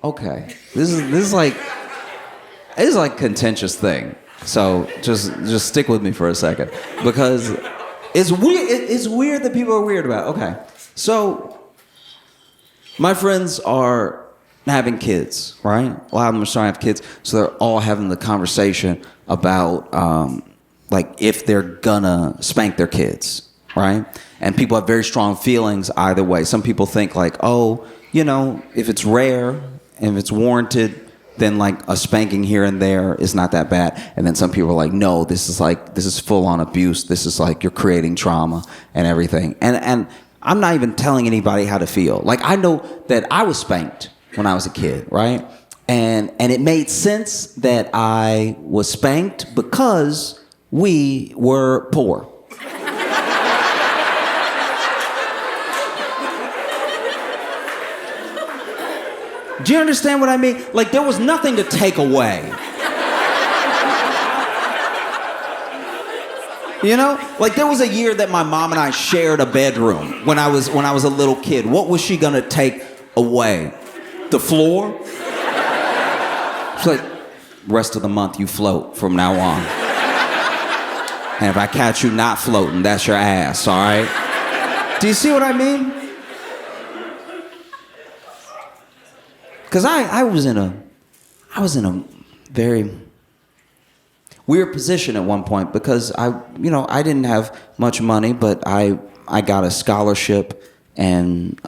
Okay, this is like a contentious thing. So just stick with me for a second because it's weird. It's weird that people are weird about it. Okay, so my friends are having kids, right? A lot of them are starting to have kids, so they're all having the conversation about like if they're gonna spank their kids, right? And people have very strong feelings either way. Some people think like, oh, you know, if it's rare and if it's warranted, then like a spanking here and there is not that bad. And then some people are like, no, this is full on abuse. This is like you're creating trauma and everything. And I'm not even telling anybody how to feel. Like I know that I was spanked when I was a kid, right? And it made sense that I was spanked because we were poor. Do you understand what I mean? Like, there was nothing to take away. You know? Like, there was a year that my mom and I shared a bedroom when I was a little kid. What was she gonna take away? The floor? She's like, rest of the month you float from now on. And if I catch you not floating, that's your ass, all right? Do you see what I mean? Because I was in a very weird position at one point because I didn't have much money, but I got a scholarship and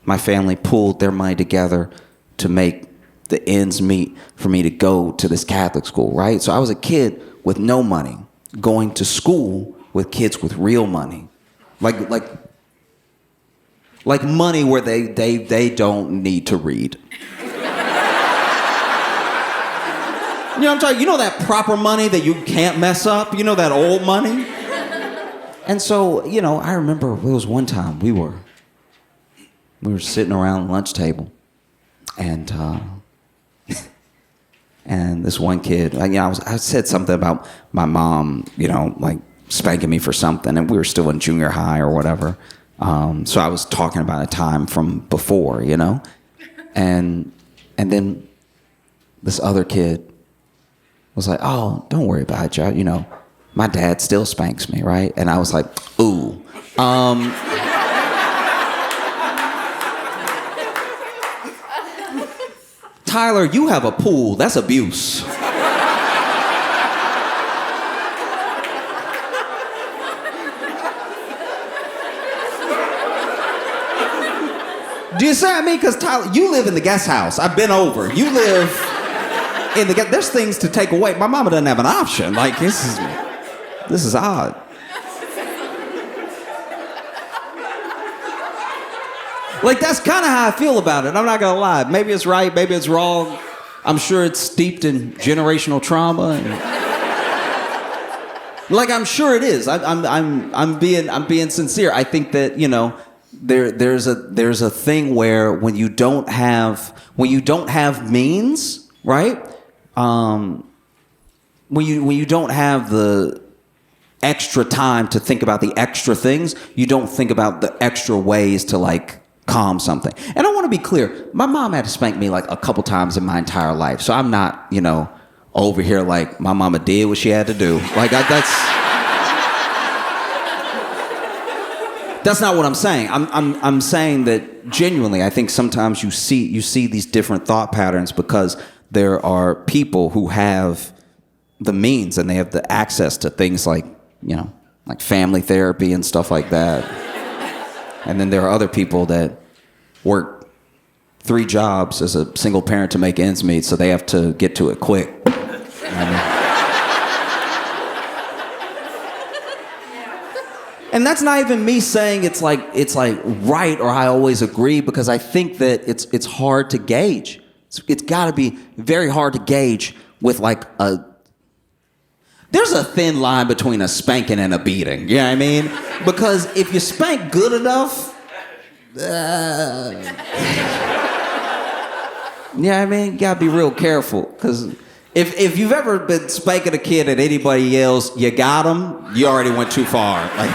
my family pooled their money together to make the ends meet for me to go to this Catholic school, right? So I was a kid with no money going to school with kids with real money, like money where they don't need to read. You know what I'm talking? You know that proper money that you can't mess up? You know that old money? And so, you know, I remember it was one time we were sitting around the lunch table and and this one kid, I said something about my mom, you know, like spanking me for something, and we were still in junior high or whatever. So I was talking about a time from before, you know, and then this other kid was like, "Oh, don't worry about it, Joe. You know, my dad still spanks me, right?" And I was like, "Ooh." Tyler, you have a pool. That's abuse. Do you see what I mean? Because Tyler, you live in the guest house. I've been over. You live in the guest. There's things to take away. My mama doesn't have an option. Like this is odd. Like that's kind of how I feel about it. I'm not gonna lie. Maybe it's right. Maybe it's wrong. I'm sure it's steeped in generational trauma. Like I'm sure it is. I'm being sincere. I think that there's a thing where when you don't have means, right? When you don't have the extra time to think about the extra things, you don't think about the extra ways to like calm something. And I want to be clear, my mom had to spank me like a couple times in my entire life. So I'm not, over here like my mama did what she had to do. Like that's not what I'm saying. I'm saying that genuinely, I think sometimes you see these different thought patterns because there are people who have the means and they have the access to things like, like family therapy and stuff like that. And then there are other people that work 3 jobs as a single parent to make ends meet, so they have to get to it quick. And that's not even me saying it's like right or I always agree, because I think that it's hard to gauge. It's got to be very hard to gauge with like there's a thin line between a spanking and a beating. You know what I mean? Because if you spank good enough, you know what I mean? You gotta be real careful. Because if you've ever been spanking a kid and anybody yells, "You got him," you already went too far. Like,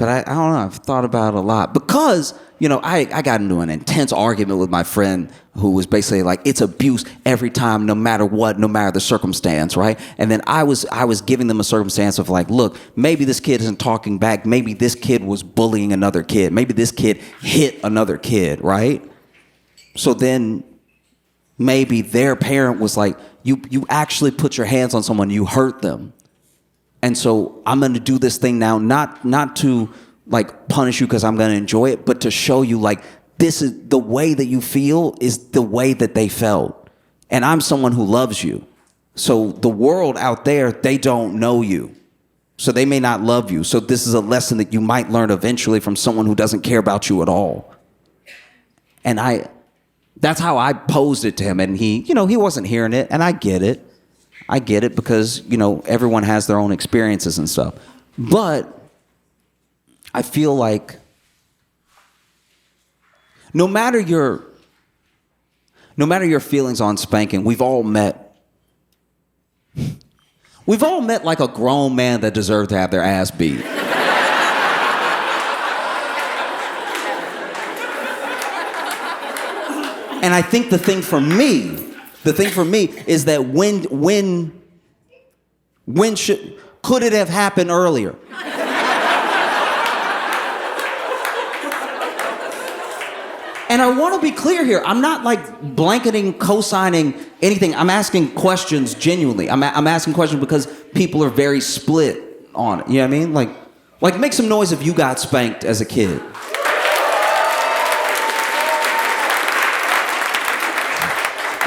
But I don't know. I've thought about it a lot because, I got into an intense argument with my friend who was basically like, it's abuse every time, no matter what, no matter the circumstance, right? And then I was giving them a circumstance of like, look, maybe this kid isn't talking back. Maybe this kid was bullying another kid. Maybe this kid hit another kid, right? So then maybe their parent was like, you actually put your hands on someone, you hurt them. And so I'm going to do this thing now, not to like punish you because I'm going to enjoy it, but to show you like this is the way that you feel is the way that they felt. And I'm someone who loves you. So the world out there, they don't know you. So they may not love you. So this is a lesson that you might learn eventually from someone who doesn't care about you at all. And that's how I posed it to him. And he wasn't hearing it. And I get it. Because, everyone has their own experiences and stuff. But I feel like no matter your feelings on spanking, we've all met like a grown man that deserved to have their ass beat. And I think the thing for me is that could it have happened earlier? And I want to be clear here. I'm not like blanketing, co-signing anything. I'm asking questions genuinely. I'm asking questions because people are very split on it. You know what I mean? Like make some noise if you got spanked as a kid.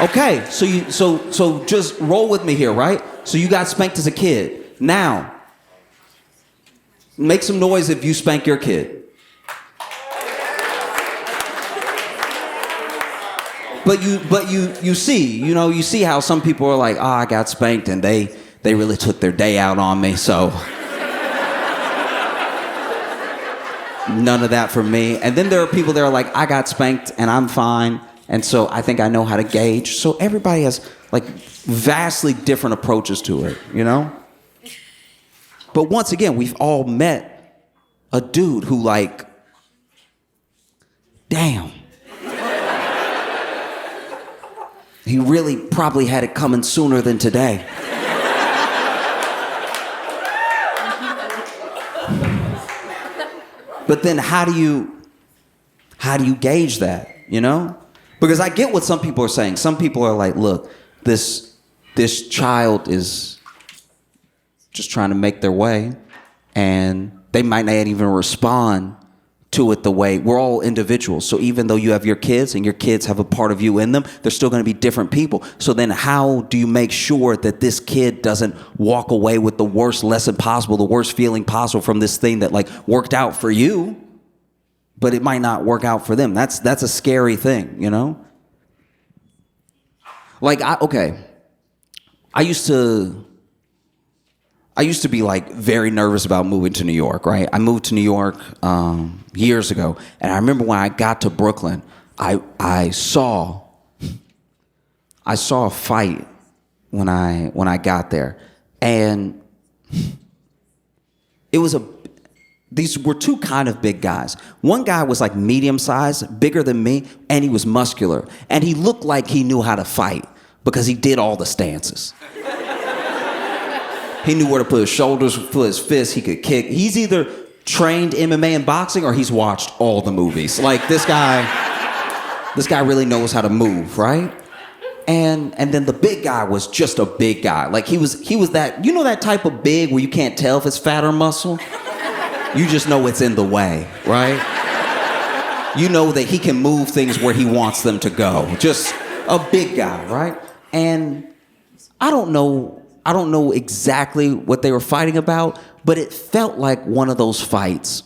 Okay, so just roll with me here, right? So you got spanked as a kid. Now, make some noise if you spank your kid. But you see how some people are like, I got spanked and they really took their day out on me, so none of that for me. And then there are people that are like, I got spanked and I'm fine. And so I think I know how to gauge. So everybody has like vastly different approaches to it, But once again, we've all met a dude who like, damn. He really probably had it coming sooner than today. But then how do you gauge that, Because I get what some people are saying. Some people are like, look, this child is just trying to make their way, and they might not even respond to it the way. We're all individuals. So even though you have your kids and your kids have a part of you in them, they're still going to be different people. So then how do you make sure that this kid doesn't walk away with the worst lesson possible, the worst feeling possible from this thing that like worked out for you, but it might not work out for them? That's a scary thing, Like, I used to be like very nervous about moving to New York, right? I moved to New York years ago, and I remember when I got to Brooklyn, I saw a fight when I got there, and these were two kind of big guys. One guy was like medium sized, bigger than me, and he was muscular, and he looked like he knew how to fight because he did all the stances. He knew where to put his shoulders, put his fists, he could kick. He's either trained MMA and boxing or he's watched all the movies. Like this guy really knows how to move, right? And then the big guy was just a big guy. Like he was that, that type of big where you can't tell if it's fat or muscle? You just know it's in the way, right? You know that he can move things where he wants them to go. Just a big guy, right? And I don't know exactly what they were fighting about, but it felt like one of those fights.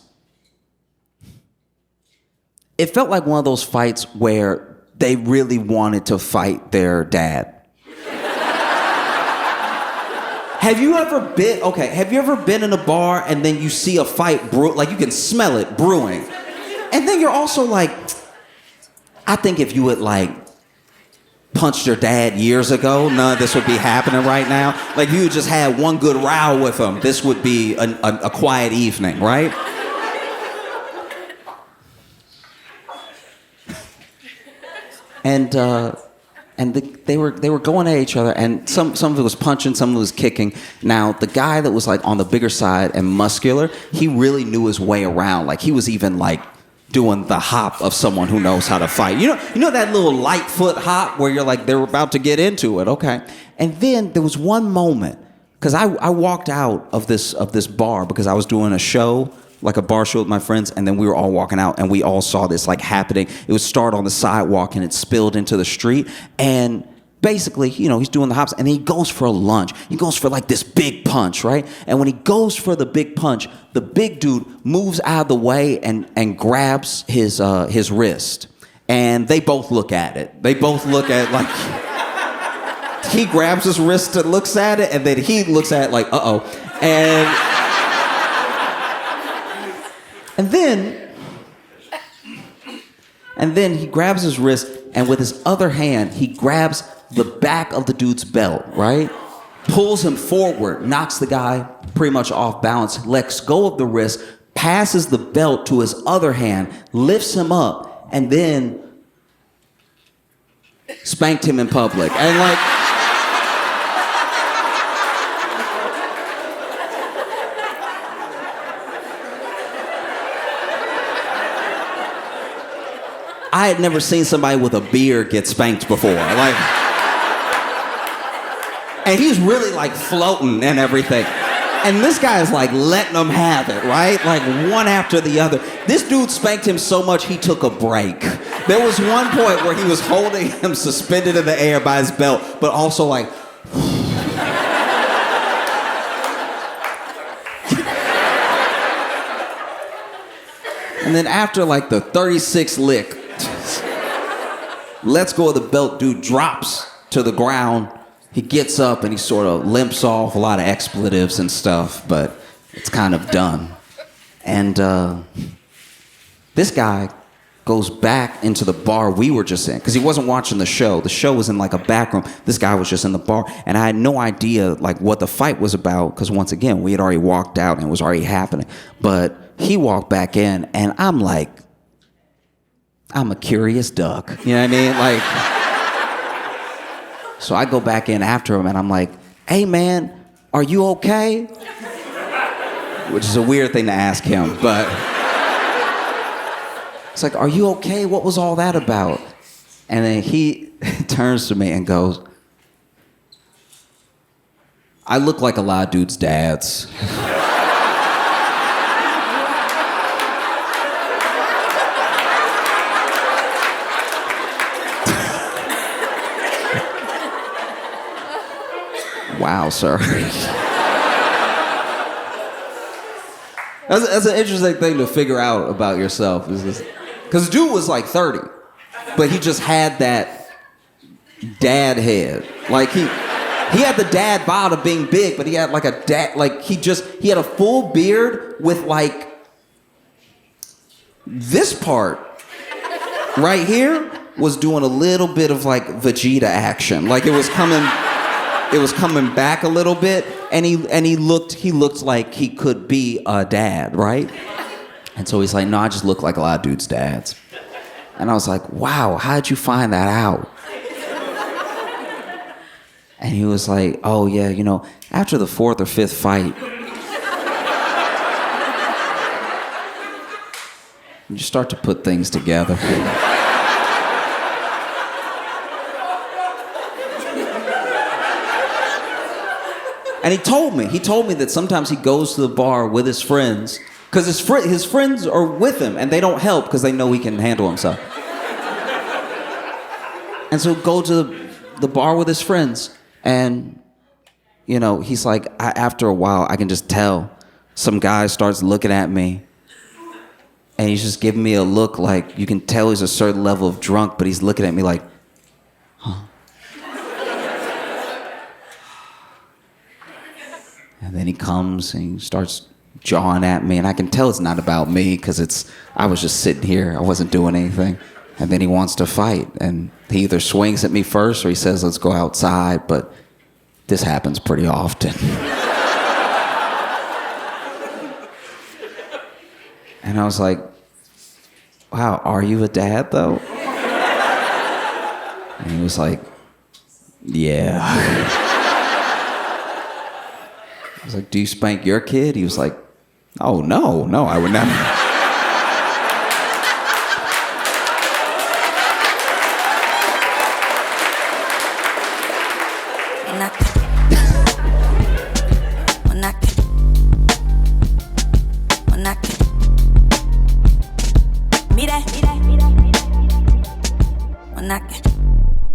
It felt like one of those fights where they really wanted to fight their dad. Have you ever been in a bar and then you see a fight like you can smell it brewing? And then you're also like, I think if you would like punched your dad years ago, none of this would be happening right now. Like if you just had one good row with him, this would be a quiet evening, right? and they were going at each other, and some of it was punching, some of it was kicking. Now the guy that was like on the bigger side and muscular, he really knew his way around. Like he was even like doing the hop of someone who knows how to fight. You know that little light foot hop where you're like they're about to get into it, okay? And then there was one moment because I walked out of this bar because I was doing a show, like a bar show with my friends, and then we were all walking out and we all saw this like happening. It would start on the sidewalk and it spilled into the street, and basically, he's doing the hops and then he goes for a lunge. He goes for like this big punch, right? And when he goes for the big punch, the big dude moves out of the way and grabs his wrist. And they both look at it. They both look at like he grabs his wrist and looks at it, and then he looks at it like, uh-oh. And then he grabs his wrist, and with his other hand, he grabs the back of the dude's belt, right? Pulls him forward, knocks the guy pretty much off balance, lets go of the wrist, passes the belt to his other hand, lifts him up, and then spanked him in public. And like, I had never seen somebody with a beard get spanked before. Like, and he's really like floating and everything. And this guy is like letting them have it, right? Like one after the other. This dude spanked him so much he took a break. There was one point where he was holding him suspended in the air by his belt, but also like, and then after like the 36th lick, lets go of the belt, dude drops to the ground. He gets up and he sort of limps off, a lot of expletives and stuff, but it's kind of done. And this guy goes back into the bar we were just in, because he wasn't watching the show. The show was in like a back room. This guy was just in the bar, and I had no idea like what the fight was about, because once again, we had already walked out and it was already happening. But he walked back in, and I'm like, I'm a curious duck. You know what I mean? Like, so I go back in after him and I'm like, hey man, are you okay? Which is a weird thing to ask him, but it's like, are you okay? What was all that about? And then he turns to me and goes, I look like a lot of dudes' dads. Wow, sir. That's an interesting thing to figure out about yourself. Because dude was like 30, but he just had that dad head. Like he had the dad bod of being big, but he had like a dad, like he had a full beard with like this part right here was doing a little bit of like Vegeta action. Like it was coming back a little bit, and he looked like he could be a dad, right? And so he's like, no, I just look like a lot of dudes' dads. And I was like, wow, how'd you find that out? And he was like, oh yeah, after the 4th or 5th fight, you start to put things together. And he told me that sometimes he goes to the bar with his friends, because his friends are with him and they don't help because they know he can handle himself. And so go to the bar with his friends, and he's like, after a while I can just tell some guy starts looking at me, and he's just giving me a look like you can tell he's a certain level of drunk, but he's looking at me like, huh? And then he comes and he starts jawing at me, and I can tell it's not about me because I was just sitting here. I wasn't doing anything. And then he wants to fight, and he either swings at me first or he says, let's go outside, but this happens pretty often. And I was like, wow, are you a dad though? And he was like, yeah. I was like, do you spank your kid? He was like, oh, no, I would never. Menache.